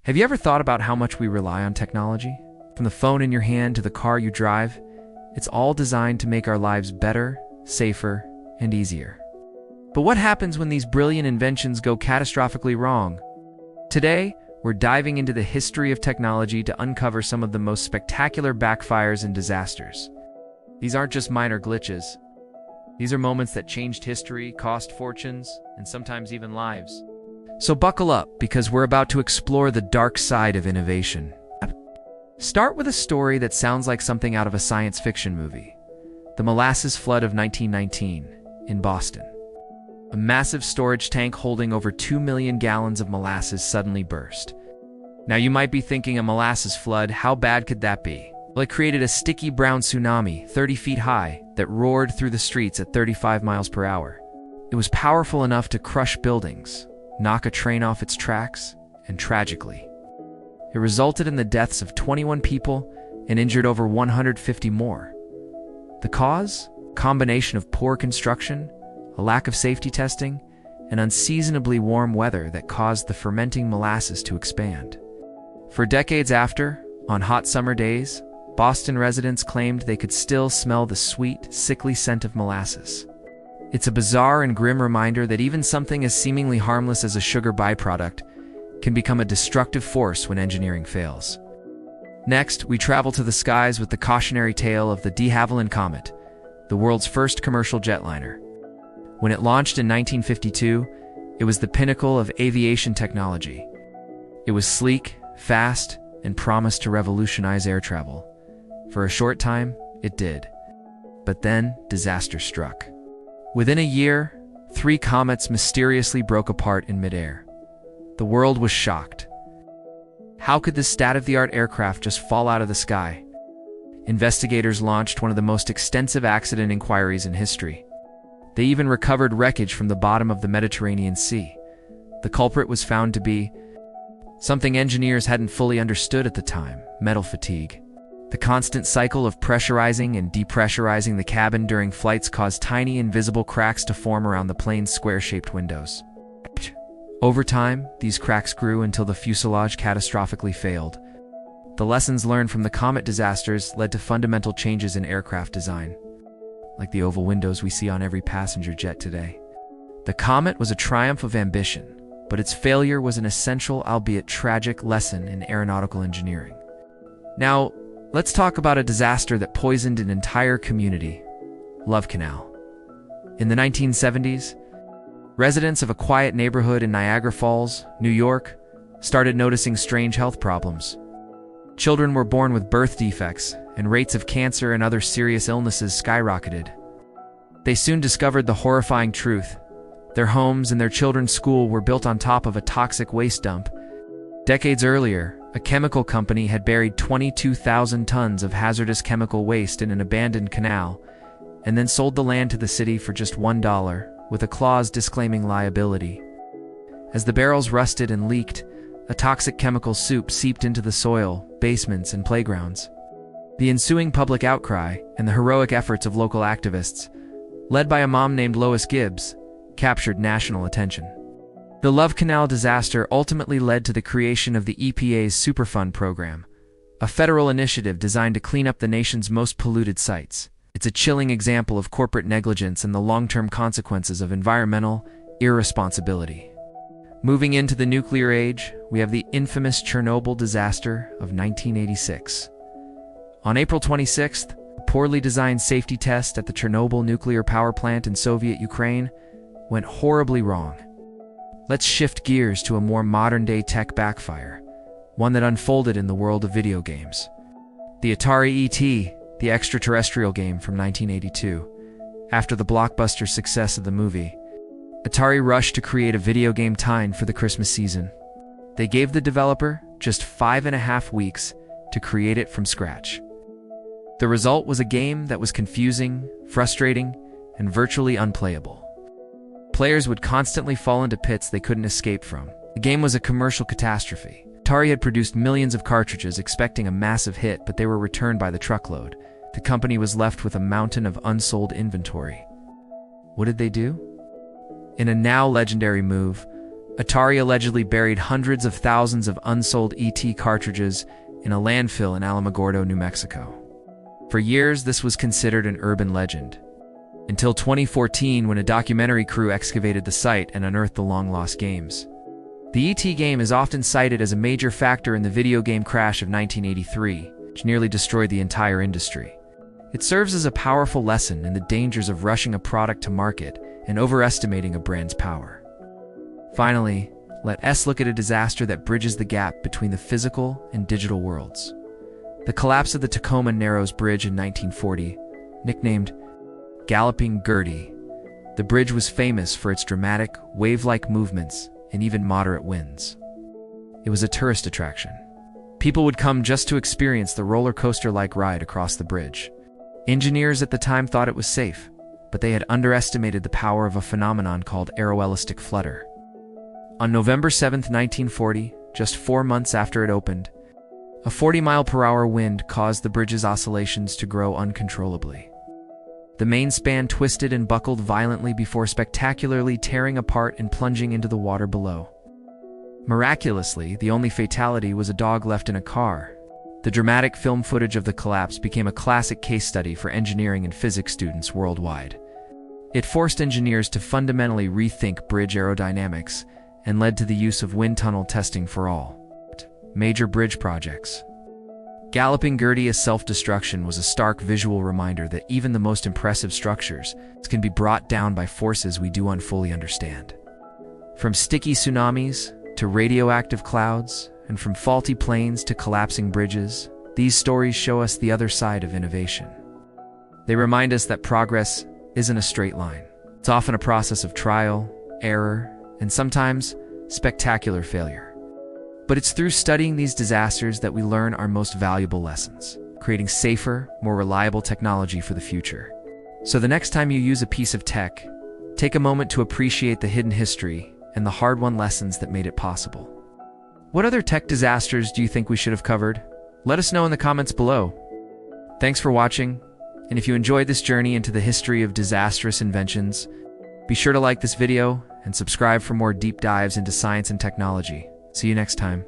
Have you ever thought about how much we rely on technology? From the phone in your hand to the car you drive, it's all designed to make our lives better, safer, and easier. But what happens when these brilliant inventions go catastrophically wrong? Today, we're diving into the history of technology to uncover some of the most spectacular backfires and disasters. These aren't just minor glitches. These are moments that changed history, cost fortunes, and sometimes even lives. So buckle up, because we're about to explore the dark side of innovation. Start with a story that sounds like something out of a science fiction movie. The molasses flood of 1919 in Boston. A massive storage tank holding over 2 million gallons of molasses suddenly burst. Now you might be thinking, a molasses flood, how bad could that be? Well, it created a sticky brown tsunami 30 feet high that roared through the streets at 35 miles per hour. It was powerful enough to crush buildings, knock a train off its tracks, and tragically, it resulted in the deaths of 21 people and injured over 150 more. The cause? Combination of poor construction, a lack of safety testing, and unseasonably warm weather that caused the fermenting molasses to expand. For decades after, on hot summer days, Boston residents claimed they could still smell the sweet, sickly scent of molasses. It's a bizarre and grim reminder that even something as seemingly harmless as a sugar byproduct can become a destructive force when engineering fails. Next, we travel to the skies with the cautionary tale of the de Havilland Comet, the world's first commercial jetliner. When it launched in 1952, it was the pinnacle of aviation technology. It was sleek, fast, and promised to revolutionize air travel. For a short time, it did. But then, disaster struck. Within a year, 3 comets mysteriously broke apart in midair. The world was shocked. How could this state-of-the-art aircraft just fall out of the sky? Investigators launched one of the most extensive accident inquiries in history. They even recovered wreckage from the bottom of the Mediterranean Sea. The culprit was found to be something engineers hadn't fully understood at the time: metal fatigue. The constant cycle of pressurizing and depressurizing the cabin during flights caused tiny invisible cracks to form around the plane's square-shaped windows. Over time, these cracks grew until the fuselage catastrophically failed. The lessons learned from the comet disasters led to fundamental changes in aircraft design, like the oval windows we see on every passenger jet today. The comet was a triumph of ambition, but its failure was an essential, albeit tragic, lesson in aeronautical engineering. Now, let's talk about a disaster that poisoned an entire community: Love Canal. In the 1970s, residents of a quiet neighborhood in Niagara Falls, New York, started noticing strange health problems. Children were born with birth defects, and rates of cancer and other serious illnesses skyrocketed. They soon discovered the horrifying truth: their homes and their children's school were built on top of a toxic waste dump. Decades earlier, a chemical company had buried 22,000 tons of hazardous chemical waste in an abandoned canal, and then sold the land to the city for just $1, with a clause disclaiming liability. As the barrels rusted and leaked, a toxic chemical soup seeped into the soil, basements, and playgrounds. The ensuing public outcry and the heroic efforts of local activists, led by a mom named Lois Gibbs, captured national attention. The Love Canal disaster ultimately led to the creation of the EPA's Superfund program, a federal initiative designed to clean up the nation's most polluted sites. It's a chilling example of corporate negligence and the long-term consequences of environmental irresponsibility. Moving into the nuclear age, we have the infamous Chernobyl disaster of 1986. On April 26th, a poorly designed safety test at the Chernobyl nuclear power plant in Soviet Ukraine went horribly wrong. Let's shift gears to a more modern-day tech backfire, one that unfolded in the world of video games. The Atari E.T., the extraterrestrial game from 1982. After the blockbuster success of the movie, Atari rushed to create a video game timed for the Christmas season. They gave the developer just 5.5 weeks to create it from scratch. The result was a game that was confusing, frustrating, and virtually unplayable. Players would constantly fall into pits they couldn't escape from. The game was a commercial catastrophe. Atari had produced millions of cartridges expecting a massive hit, but they were returned by the truckload. The company was left with a mountain of unsold inventory. What did they do? In a now legendary move, Atari allegedly buried hundreds of thousands of unsold ET cartridges in a landfill in Alamogordo, New Mexico. For years, this was considered an urban legend, until 2014 when a documentary crew excavated the site and unearthed the long-lost games. The ET game is often cited as a major factor in the video game crash of 1983, which nearly destroyed the entire industry. It serves as a powerful lesson in the dangers of rushing a product to market and overestimating a brand's power. Finally, let us look at a disaster that bridges the gap between the physical and digital worlds. The collapse of the Tacoma Narrows Bridge in 1940, nicknamed Galloping Gertie. The bridge was famous for its dramatic, wave-like movements and even moderate winds. It was a tourist attraction. People would come just to experience the roller coaster-like ride across the bridge. Engineers at the time thought it was safe, but they had underestimated the power of a phenomenon called aeroelastic flutter. On November 7, 1940, just 4 months after it opened, a 40-mile-per-hour wind caused the bridge's oscillations to grow uncontrollably. The main span twisted and buckled violently before spectacularly tearing apart and plunging into the water below. Miraculously, the only fatality was a dog left in a car. The dramatic film footage of the collapse became a classic case study for engineering and physics students worldwide. It forced engineers to fundamentally rethink bridge aerodynamics and led to the use of wind tunnel testing for all major bridge projects. Galloping Gertie's self-destruction was a stark visual reminder that even the most impressive structures can be brought down by forces we do not fully understand. From sticky tsunamis to radioactive clouds, and from faulty planes to collapsing bridges, these stories show us the other side of innovation. They remind us that progress isn't a straight line. It's often a process of trial, error, and sometimes spectacular failure. But it's through studying these disasters that we learn our most valuable lessons, creating safer, more reliable technology for the future. So the next time you use a piece of tech, take a moment to appreciate the hidden history and the hard-won lessons that made it possible. What other tech disasters do you think we should have covered? Let us know in the comments below. Thanks for watching, and if you enjoyed this journey into the history of disastrous inventions, be sure to like this video and subscribe for more deep dives into science and technology. See you next time.